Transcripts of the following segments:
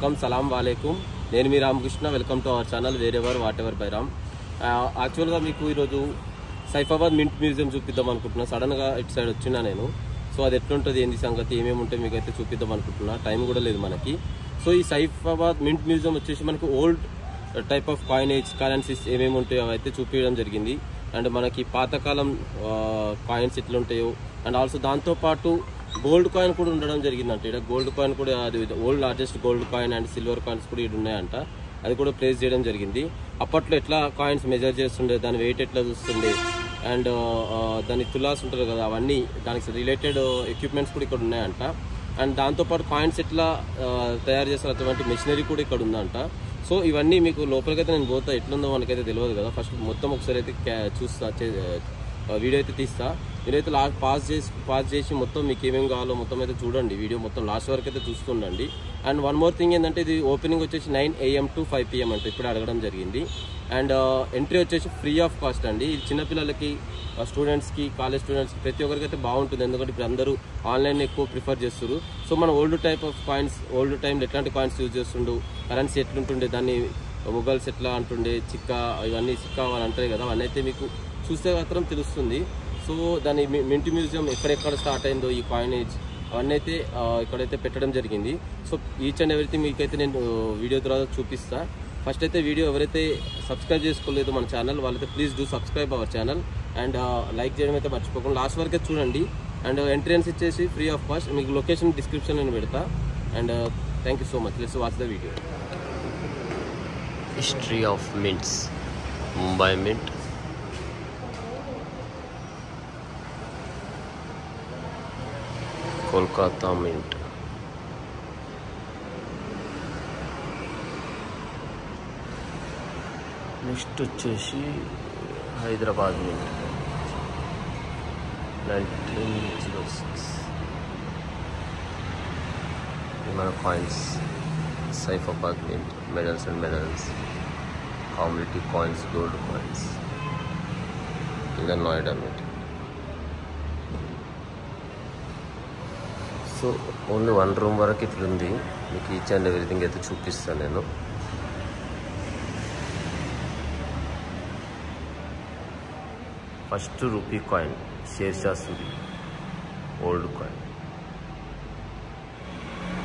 Welcome సలాం వాలేకుమ్. నేను మీ Ramakrishna. Welcome to our channel wherever whatever by Ram. యాక్చువల్గా మీకు ఈరోజు సైఫాబాద్ మింట్ మ్యూజియం చూపిద్దాం అనుకుంటున్నా. సడన్గా ఇటు సైడ్ వచ్చినా నేను. సో అది ఎట్లుంటుంది, ఏంది సంగతి, ఏమేమి ఉంటాయి మీకు అయితే చూపిద్దాం అనుకుంటున్నా. టైం కూడా లేదు మనకి. సో ఈ సైఫాబాద్ మింట్ మ్యూజియం వచ్చేసి మనకు old type of coinage currencies ఏమేమి ఉంటాయో అవైతే చూపించడం జరిగింది. అండ్ మనకి పాతకాలం కాయిన్స్ ఎట్లుంటాయో అండ్ ఆల్సో దాంతోపాటు గోల్డ్ కాయిన్ కూడా ఉండడం జరిగిందంట. ఇక్కడ గోల్డ్ కాయిన్ కూడా, అది old largest gold coin and silver coins కూడా ఇక్కడ ఉన్నాయంట. అది కూడా ప్లేస్ చేయడం జరిగింది. అప్పట్లో ఎట్లా కాయిన్స్ మెజర్ చేస్తుండే, దాని వెయిట్ ఎట్లా చూస్తుండే అండ్ దాని తులాస్ ఉంటారు కదా, అవన్నీ దానికి రిలేటెడ్ ఎక్విప్మెంట్స్ కూడా ఇక్కడ ఉన్నాయంట. అండ్ దాంతోపాటు కాయిన్స్ ఎట్లా తయారు చేస్తారు అటువంటి మెషినరీ కూడా ఇక్కడ ఉందంట. సో ఇవన్నీ మీకు లోపలికైతే నేను పోతా, ఎట్లుందో మనకైతే తెలియదు కదా. ఫస్ట్ మొత్తం ఒకసారి అయితే చూస్తా, వీడియో అయితే తీస్తా. మీరైతే పాస్ చేసి మొత్తం మీకు ఏమేమి కావాలో మొత్తం అయితే చూడండి. వీడియో మొత్తం లాస్ట్ వరకు అయితే చూస్తుండండి. అండ్ వన్ మోర్ థింగ్ ఏంటంటే, ఇది ఓపెనింగ్ వచ్చేసి 9 AM to 5 PM అంటే ఇప్పుడు అడగడం జరిగింది. అండ్ ఎంట్రీ వచ్చేసి ఫ్రీ ఆఫ్ కాస్ట్ అండి. ఇది చిన్నపిల్లలకి, స్టూడెంట్స్కి, కాలేజ్ స్టూడెంట్స్కి ప్రతి ఒక్కరికి అయితే బాగుంటుంది. ఎందుకంటే ఇప్పుడు అందరూ ఆన్లైన్ ఎక్కువ ప్రిఫర్ చేస్తారు. సో మన old type of coins, old టైంలో ఎట్లాంటి కాయిన్స్ యూజ్ చేస్తుండు, కరెన్సీ ఎట్లుంటుండే, దాన్ని మొగల్స్ ఎట్లా అంటుండే, చిక్కా, ఇవన్నీ సిక్కా అని అంటారు కదా, అవన్నీ అయితే మీకు చూస్తే మాత్రం తెలుస్తుంది. సో దాని మింట్ మ్యూజియం ఎక్కడెక్కడ స్టార్ట్ అయిందో ఈ కాయినేజ్ అవన్నీ అయితే ఇక్కడైతే పెట్టడం జరిగింది. సో ఈచ్ అండ్ ఎవ్రీథింగ్ మీకైతే నేను వీడియో ద్వారా చూపిస్తా. ఫస్ట్ అయితే వీడియో ఎవరైతే సబ్స్క్రైబ్ చేసుకోలేదు మన ఛానల్, వాళ్ళైతే please do subscribe our channel and like చేయడం అయితే మర్చిపోకుండా లాస్ట్ వరకే చూడండి. అండ్ ఎంట్రన్స్ ఇచ్చేసి ఫ్రీ ఆఫ్ కాస్ట్. మీకు లొకేషన్ డిస్క్రిప్షన్ నేను పెడతా. And thank you so much. Let's watch the video. History of mints, Mumbai mint. Kolkata mint. Next వచ్చేసి హైదరాబాద్ మింట్ 1906. మన coins Saifabad mint, medals and medals, community coins, gold coins. ఇలా Noida mint. So only 1 room వరకు ఇట్లుంది. మీకు each and everything అయితే చూపిస్తాను నేను. First rupee coin, Sher Shah Suri, old coin.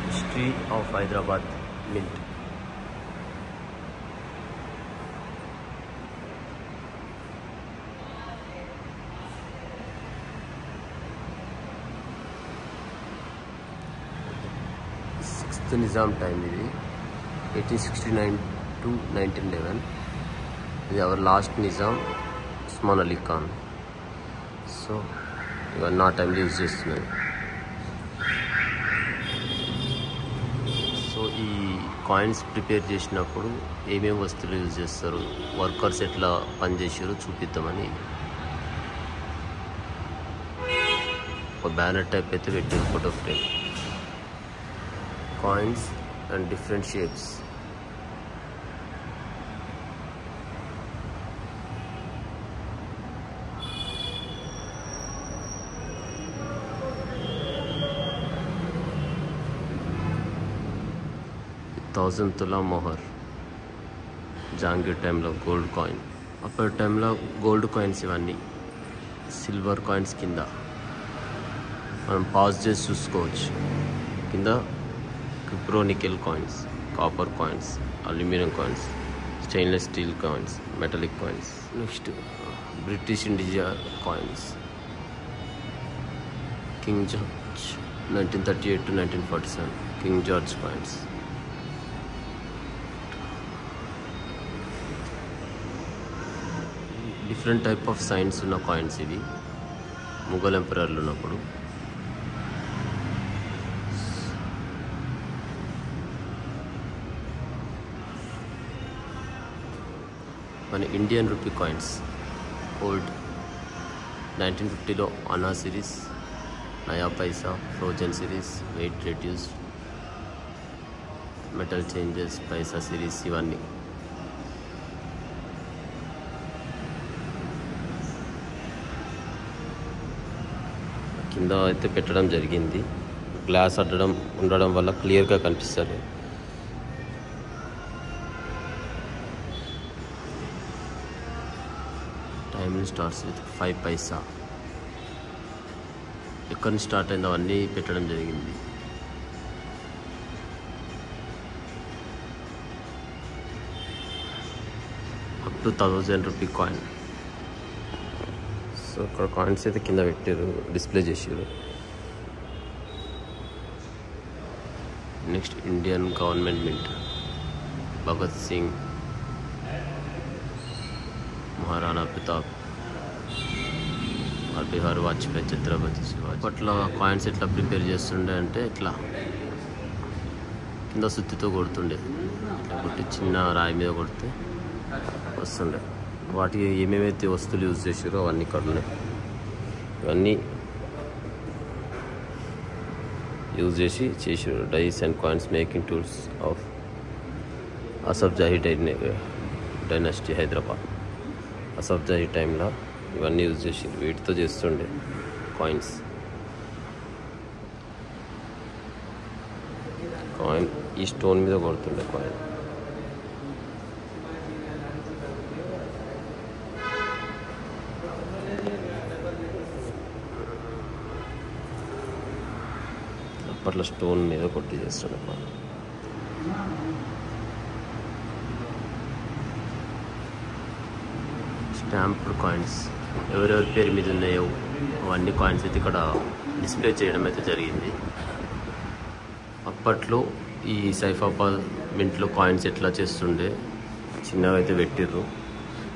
History of Hyderabad mint. Nizam time ఇది, 1869 to 1911. ఇది our last Nizam Osman Ali Khan. So ఇవన్నీ ఆ టైంలో యూజ్ చేస్తున్నారు. సో ఈ కాయిన్స్ ప్రిపేర్ చేసినప్పుడు ఏమేమి వస్తువులు యూజ్ చేస్తారు, వర్కర్స్ ఎట్లా పనిచేసారో చూపిద్దామని ఒక బ్యానర్ టైప్ అయితే పెట్టారు, photo frame. Coins and different shapes. $1000 తులా మొహర్, జాంగీర్ టైంలో గోల్డ్ కాయిన్. అప్పటి టైంలో గోల్డ్ కాయిన్స్ ఇవన్నీ. సిల్వర్ కాయిన్స్ కింద మనం పాజ్ చేసి చూసుకోవచ్చు. కింద cupro nickel coins, copper coins, aluminium coins, stainless steel coins, metallic coins. Next British India coins, king George 1938 to 1947, king George coins. Different type of signs ఉన్న coins ఇవి, ముఘల్ ఎంపరర్లు ఉన్నప్పుడు. మన ఇండియన్ రూపీ కాయిన్స్, ఓల్డ్ 1950లో anna series, naya paisa, frozen series, weight reduce, metal changes, paisa series, ఇవన్నీ. కింద అయితే పెట్టడం జరిగింది. గ్లాస్ ఉండడం వల్ల క్లియర్గా కనిపిస్తుంది. Golden stars with 5 paisa. ఎక్కడి నుంచి స్టార్ట్ అయిందో అవన్నీ పెట్టడం జరిగింది. Up to 1000 rupee coin. So ఇక్కడ కాయిన్స్ అయితే కింద పెట్టారు, డిస్ప్లే చేసారు. Next Indian government mint, Bhagat Singh, Maharana Pratap, Bihari Vajpayee, Chhatrapati Shivaji. అప్పట్లో కాయిన్స్ ఎట్లా ప్రిపేర్ చేస్తుండే అంటే ఇట్లా కింద సుత్తితో కొడుతుండే, ఇట్లా కొట్టి చిన్న రాయి మీద కొడితే వస్తుండే. వాటికి ఏమేమైతే వస్తువులు యూజ్ చేసారో అవన్నీ ఇక్కడ ఉన్నాయి. ఇవన్నీ యూజ్ చేసారు. Dies and coins making tools of Asaf Jahi dynasty, Hyderabad. Asaf Jahi టైంలో ఇవన్నీ యూజ్ చేసి వీటితో చేస్తుండే కాయిన్. ఈ స్టోన్ మీద కొడుతుండే కాయిన్. అప్పట్లో స్టోన్ మీద కొట్టి చేస్తుండే కాయిన్. స్టాంప్డ్ కాయిన్స్ ఎవరెవరి పేరు మీద ఉన్నాయో అవన్నీ కాయిన్స్ అయితే ఇక్కడ డిస్ప్లే చేయడం అయితే జరిగింది. అప్పట్లో ఈ సైఫాబాద్ మింట్లో కాయిన్స్ ఎట్లా చేస్తుండే చిన్నగా అయితే పెట్టిర్రు.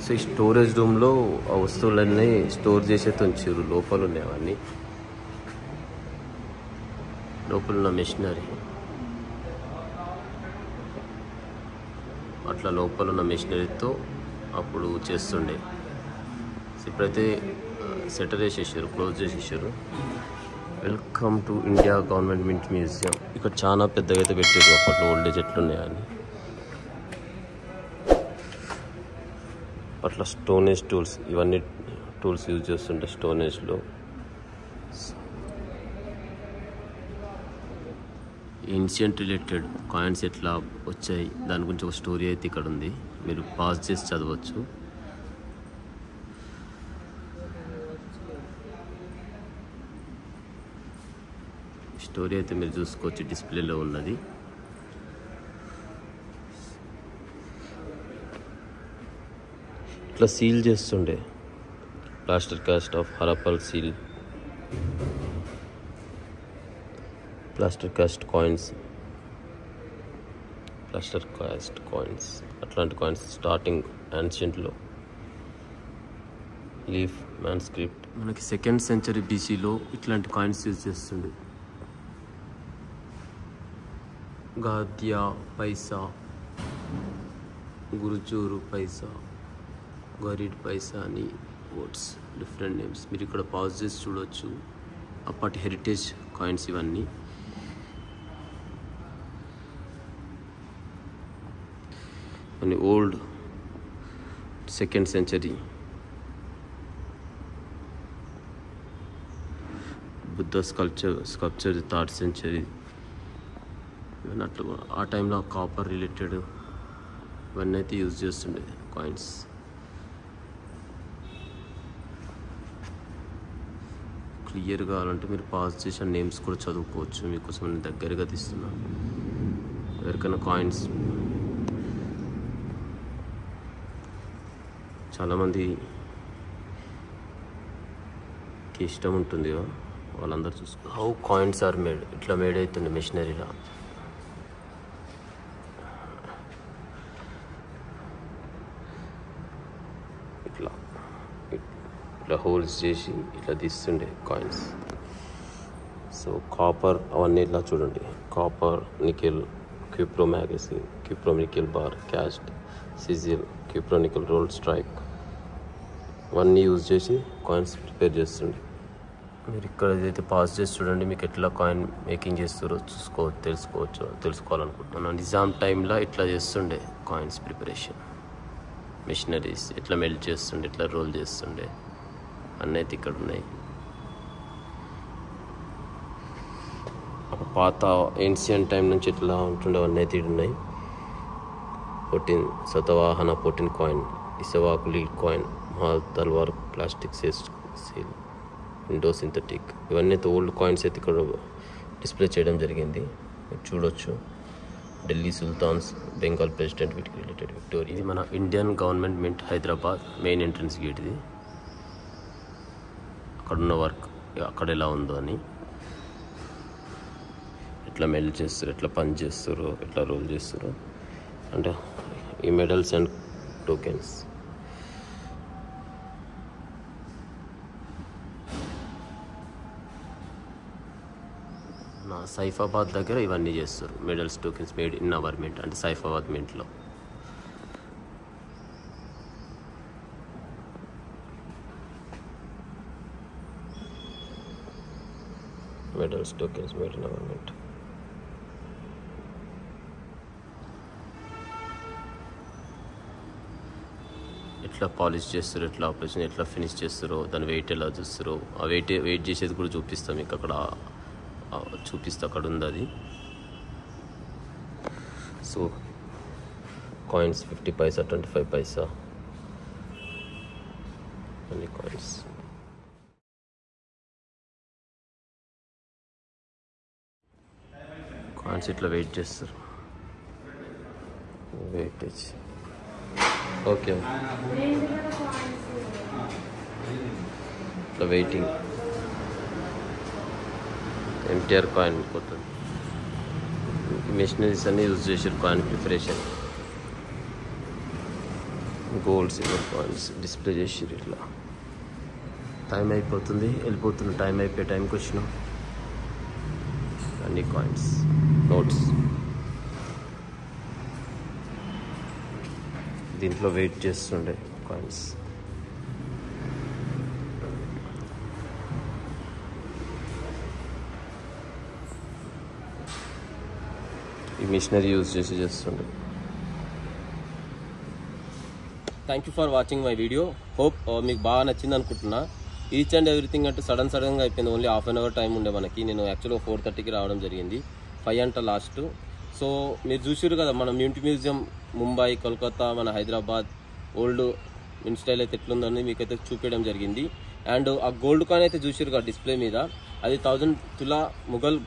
సో ఈ స్టోరేజ్ రూమ్లో ఆ వస్తువులన్నీ స్టోర్ చేసేది ఉంచారు. లోపల ఉన్నాయి అవన్నీ, లోపల ఉన్న మెషినరీ, అట్లా లోపల ఉన్న మెషినరీతో అప్పుడు చేస్తుండే. ఇప్పుడైతే సెటర్ చేసేసారు, క్లోజ్ చేసేసారు. Welcome to India government mint museum. ఇక్కడ చాలా పెద్దగా అయితే పెట్టారు అప్పట్లో ఓల్డేజ్ ఎట్లున్నాయని. అట్లా స్టోనేజ్ టూల్స్, ఇవన్నీ టూల్స్ యూజ్ చేస్తుంటే స్టోనేజ్లో. ఇన్సిడెంట్ రిలేటెడ్ కాయిన్స్ ఎట్లా వచ్చాయి దాని గురించి ఒక స్టోరీ అయితే ఇక్కడ ఉంది, మీరు పాజ్ చేసి చదవచ్చు. స్టోరీ అయితే మీరు చూసుకోవచ్చు, డిస్ప్లేలో ఉన్నది. ఇట్లా సీల్ చేస్తుండే, plaster cast of Harappan seal, plaster cast coins, అట్లాంటి కాయిన్స్ స్టార్టింగ్ యాన్షియంట్లో. లీఫ్ మ్యాన్స్క్రిప్ట్ మనకి 2nd సెంచరీ బీసీలో ఇట్లాంటి కాయిన్స్ యూజ్ చేస్తుండే. గాద్యా పైసా, గురుచూరు పైసా, గరీడ్ పైసా అని వర్డ్స్, డిఫరెంట్ నేమ్స్. మీరు ఇక్కడ పాజ్ చేసి చూడవచ్చు. అప్పటి హెరిటేజ్ కాయిన్స్ ఇవన్నీ. అని old 2nd century Buddha sculpture 3rd century. అట్లా ఆ టైంలో కాపర్ రిలేటెడ్ ఇవన్నీ అయితే యూజ్ చేస్తుండే కాయిన్స్. క్లియర్ కావాలంటే మీరు పాజ్ చేసిన నేమ్స్ కూడా చదువుకోవచ్చు. మీకోసం నేను దగ్గరగా తీస్తున్నాను. ఎవరికైనా కాయిన్స్ చాలామందికి ఇష్టం ఉంటుంది, వాళ్ళందరూ చూసుకో. హౌ కాయిన్స్ ఆర్ మేడ్, ఇట్లా మేడ్ అవుతుంది మెషినరీలా. ఇట్లా హోల్స్ చేసి ఇట్లా తీస్తుండే కాయిన్స్. సో కాపర్ అవన్నీ ఇట్లా చూడండి, copper, nickel, cupro magazine, cupro nickel bar, cast, scissel, cupro nickel roll strike, ఇవన్నీ యూజ్ చేసి కాయిన్స్ ప్రిపేర్ చేస్తుండే. మీరు ఇక్కడ ఏదైతే పాస్ చేసి చూడండి, మీకు ఎట్లా కాయిన్ మేకింగ్ చేస్తారో తెలుసుకోవాలనుకుంటున్నాను. నిజాం టైంలో ఇట్లా చేస్తుండే కాయిన్స్ ప్రిపరేషన్. మిషనరీస్ ఎట్లా మెల్ట్ చేస్తుండే, ఎట్లా రోల్ చేస్తుండే అన్నీ అయితే ఇక్కడ ఉన్నాయి. పాత ఏన్షియన్ టైం నుంచి ఎట్లా ఉంటుండే అవన్నీ అయితే ఉన్నాయి. 14 Satavahana 14 coin, Ikshvaku lead coin, తల్వార్ ప్లాస్టిక్ సీల్ ఇండో సింథటిక్ ఇవన్నీ అయితే ఓల్డ్ కాయిన్స్ అయితే ఇక్కడ డిస్ప్లే చేయడం జరిగింది. మీరు చూడొచ్చు. ఢిల్లీ సుల్తాన్స్, బెంగాల్ ప్రెసిడెంట్, వీటికి రిలేటెడ్ విక్టోరియా. ఇది మన Indian government mint Hyderabad main entrance gate. ఇది అక్కడున్న వర్క్ అక్కడ ఎలా ఉందో అని, ఎట్లా మెల్ట్ చేస్తారు, ఎట్లా పంచ్ చేస్తారు, ఎట్లా రోల్ చేస్తారు అంటే ఈ మెడల్స్ అండ్ టోకెన్స్. నా సైఫాబాద్ దగ్గర ఇవన్నీ చేస్తారు. Medals, tokens made in our mint అంటే సైఫాబాద్ మింట్లో. Medals, tokens made in our mint. ఎట్లా పాలిష్ చేస్తారు, ఎట్లా ఆపరేషన్, ఎట్లా ఫినిష్ చేస్తారో, దాని వెయిట్ ఎలా చూస్తారో, ఆ వెయిట్ చేసేది కూడా చూపిస్తాం మీకు. అక్కడ చూపిస్తే అక్కడ ఉంది అది. సో కాయిన్స్ 50 పైసా, 25 పైసా అన్ని కాయిన్స్. కాయిన్స్ ఇట్లా వెయిట్ చేస్తారు. Weightage okay. ఇట్లా వెయిటింగ్. ఎన్టీఆర్ కాయిన్ పోతుంది. మిషనరీస్ అన్నీ యూజ్ చేసారు coin preparation. Gold, silver coins display చేసారు. ఇట్లా టైం అయిపోతుంది, వెళ్ళిపోతున్న టైం అయిపోయే టైంకి వచ్చినాం. అన్ని కాయిన్స్, నోట్స్. దీంట్లో వెయిట్ చేస్తుండే కాయిన్స్. ఈ మిషనరీ యూజ్ చేస్తుండే. Thank you for watching my video. Hope మీకు బాగా నచ్చింది అనుకుంటున్నా. ఈచ్ అండ్ ఎవ్రీథింగ్ అంటే సడన్గా అయిపోయింది. Only half an hour time ఉండే మనకి. నేను యాక్చువల్గా 4:30కి రావడం జరిగింది. 5 అంట లాస్ట్. సో మీరు చూసారు కదా మన మింట్ మ్యూజియం ముంబై, కోల్కతా, మన హైదరాబాద్ ఓల్డ్ మింట్ స్టైల్ అయితే ఎట్లుందని మీకైతే చూపించడం జరిగింది. అండ్ ఆ గోల్డ్ కాయిన్ అయితే చూసారు కదా డిస్ప్లే మీద, అది 1000 తులా ముఘల్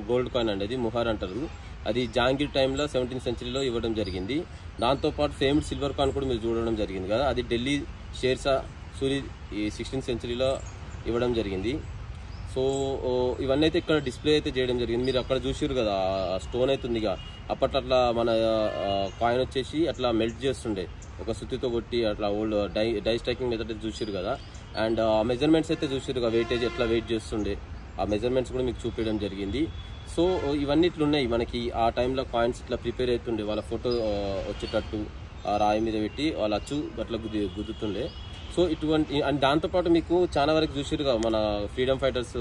గోల్డ్ కాయిన్ అండి. అది ముహార్ అంటారు. అది జహాంగీర్ టైంలో 17th సెంచరీలో ఇవ్వడం జరిగింది. దాంతోపాటు ఫేమ్డ్ సిల్వర్ కాయిన్ కూడా మీరు చూడడం జరిగింది కదా, అది ఢిల్లీ షేర్షా సూరి ఈ 16th సెంచరీలో ఇవ్వడం జరిగింది. సో ఇవన్నీ అయితే ఇక్కడ డిస్ప్లే అయితే చేయడం జరిగింది. మీరు అక్కడ చూసారు కదా స్టోన్ అయితే ఉందిగా, అప్పట్లో అట్లా మన కాయిన్ వచ్చేసి అట్లా మెల్ట్ చేస్తుండే ఒక సుత్తితో కొట్టి, అట్లా ఓల్డ్ డై స్ట్రైకింగ్ మెథడ్ చూసారు కదా. అండ్ ఆ మెజర్మెంట్స్ అయితే చూసారు కదా, వెయిటేజ్ ఎట్లా వెయిట్ చేస్తుండే, ఆ మెజర్మెంట్స్ కూడా మీకు చూపించడం జరిగింది. సో ఇవన్నీ ఇట్లున్నాయి మనకి. ఆ టైంలో కాయిన్స్ ఇట్లా ప్రిపేర్ అవుతుండే, వాళ్ళ ఫోటో వచ్చేటట్టు ఆ రాయి మీద పెట్టి వాళ్ళ అచ్చు అట్లా గుద్దుతుండే. సో ఇటువంటి అండ్ దాంతోపాటు మీకు చాలా వరకు చూసారుగా మన ఫ్రీడమ్ ఫైటర్స్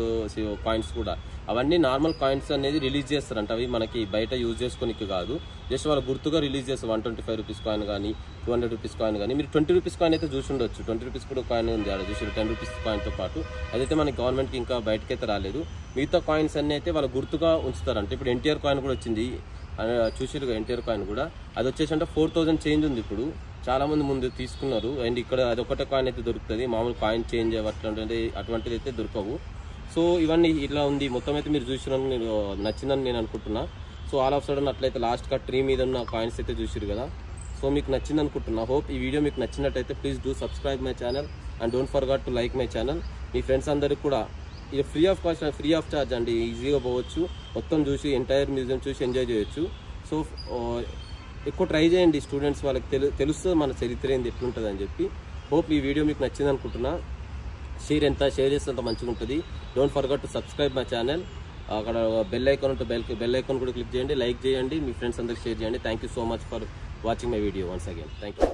కాయిన్స్ కూడా, అవన్నీ నార్మల్ కాయిన్స్ అనేది రిలీజ్ చేస్తారంట. అవి మనకి బయట యూజ్ చేసుకోనికి కాదు, జస్ట్ వాళ్ళ గుర్తుగా రిలీజ్ చేస్తారు. 125 రూపీస్ కాయిన్ కానీ 200 రూపీస్ కాయిన్ కానీ. మీరు 20 రూపీస్ కాయిన్ అయితే చూసి ఉండొచ్చు. 20 రూపీస్ కూడా కాయిన్ ఉంది అక్కడ చూసారు, 10 రూపీస్ కాయిన్తో పాటు. అదైతే మనకి గవర్నమెంట్కి ఇంకా బయటకైతే రాలేదు. మిగతా కాయిన్స్ అన్నీ అయితే వాళ్ళ గుర్తుగా ఉంచుతారంట. ఇప్పుడు ఎన్టీఆర్ కాయిన్ కూడా వచ్చింది చూసారుగా, ఎన్టీఆర్ కాయిన్ కూడా అది వచ్చేసి అంటే 4000 చేంజ్ ఉంది. ఇప్పుడు చాలా మంది ముందు తీసుకున్నారు. అండ్ ఇక్కడ అదొకటే కాయిన్ అయితే దొరుకుతుంది, మామూలు కాయిన్ చేంజ్ అటువంటిది అయితే దొరకవు. సో ఇవన్నీ ఇట్లా ఉంది మొత్తం అయితే. మీరు చూసినాను, నేను నచ్చిందని నేను అనుకుంటున్నా. సో ఆల్ ఆఫ్ సడన్ అట్లయితే లాస్ట్ ట్రీ మీద ఉన్న కాయిన్స్ అయితే చూసారు కదా. సో మీకు నచ్చింది అనుకుంటున్నా. హోప్ ఈ వీడియో మీకు నచ్చినట్టయితే please do subscribe my channel and don't forget to like my channel. మీ ఫ్రెండ్స్ అందరికి కూడా ఇది free of cost, free of charge అండి. ఈజీగా పోవచ్చు, మొత్తం చూసి ఎంటైర్ మ్యూజియం చూసి ఎంజాయ్ చేయొచ్చు. సో ఎక్కువ ట్రై చేయండి, స్టూడెంట్స్ వాళ్ళకి తెలుస్తుంది మన చరిత్ర ఏంది ఎట్లుంటుంది అని చెప్పి. హోప్ ఈ వీడియో మీకు నచ్చింది అనుకుంటున్నా. షేర్ చేస్తే అంత మంచిగా ఉంటుంది. Don't forget to subscribe my channel. అక్కడ బెల్ ఐకాన్ ఉంటే బెల్ ఐకాన్ కూడా క్లిక్ చేయండి, లైక్ చేయండి, మీ ఫ్రెండ్స్ అందరికి షేర్ చేయండి. Thank you so much for watching my video once again. Thank you.